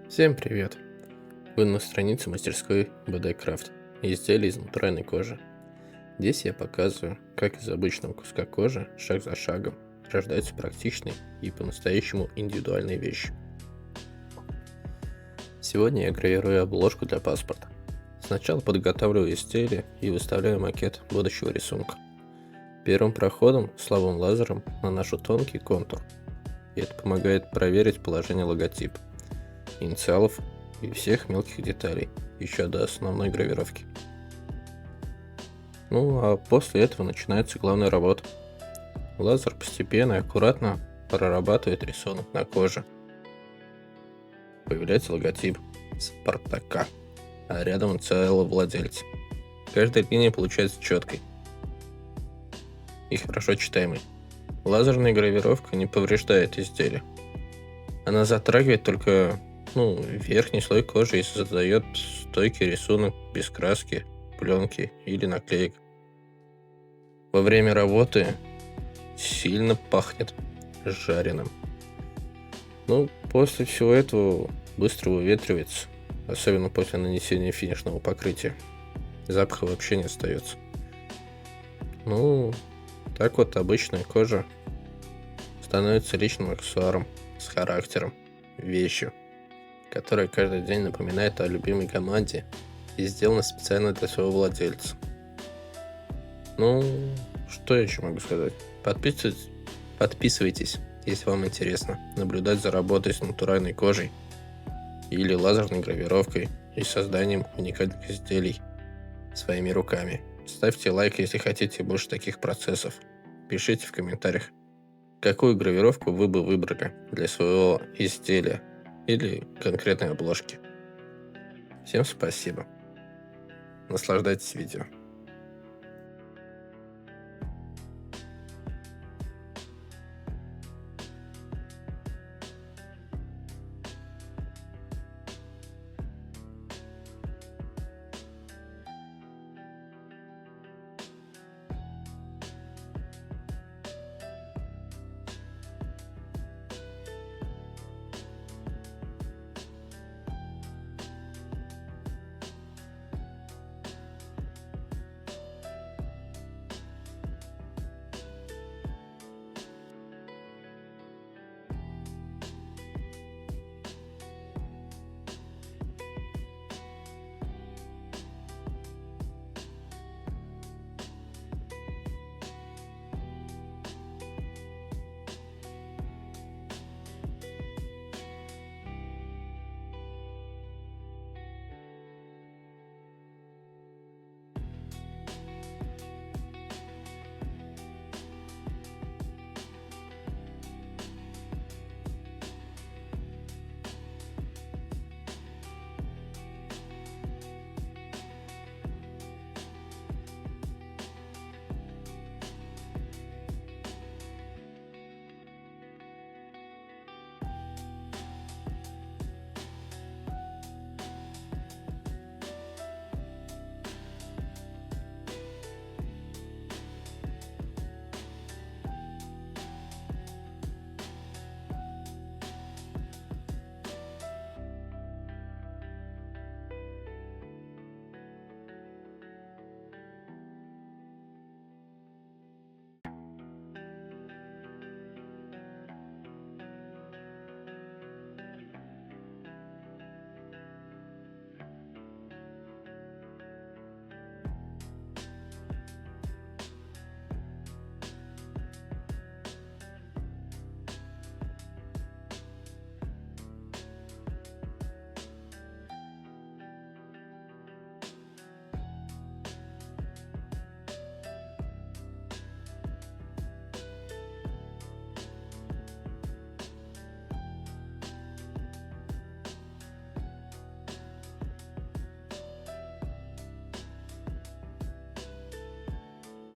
Всем привет! Вы на странице мастерской BD Craft, изделия из натуральной кожи. Здесь я показываю, как из обычного куска кожи, шаг за шагом, рождаются практичные и по-настоящему индивидуальные вещи. Сегодня я гравирую обложку для паспорта. Сначала подготавливаю изделие и выставляю макет будущего рисунка. Первым проходом, слабым лазером, наношу тонкий контур. И это помогает проверить положение логотипа, инициалов и всех мелких деталей, еще до основной гравировки. Ну а после этого начинается главная работа. Лазер постепенно и аккуратно прорабатывает рисунок на коже. Появляется логотип Спартака, а рядом инициалы владельца. Каждая линия получается четкой и хорошо читаемой. Лазерная гравировка не повреждает изделие. Она затрагивает только верхний слой кожи и создает стойкий рисунок без краски, пленки или наклеек. Во время работы сильно пахнет жареным. После всего этого быстро выветривается, особенно после нанесения финишного покрытия. Запаха вообще не остается. Так вот обычная кожа становится личным аксессуаром с характером, вещью, которая каждый день напоминает о любимой команде и сделана специально для своего владельца. Что я еще могу сказать? Подписывайтесь, если вам интересно наблюдать за работой с натуральной кожей или лазерной гравировкой и созданием уникальных изделий своими руками. Ставьте лайк, если хотите больше таких процессов. Пишите в комментариях, какую гравировку вы бы выбрали для своего изделия или конкретной обложки. Всем спасибо. Наслаждайтесь видео.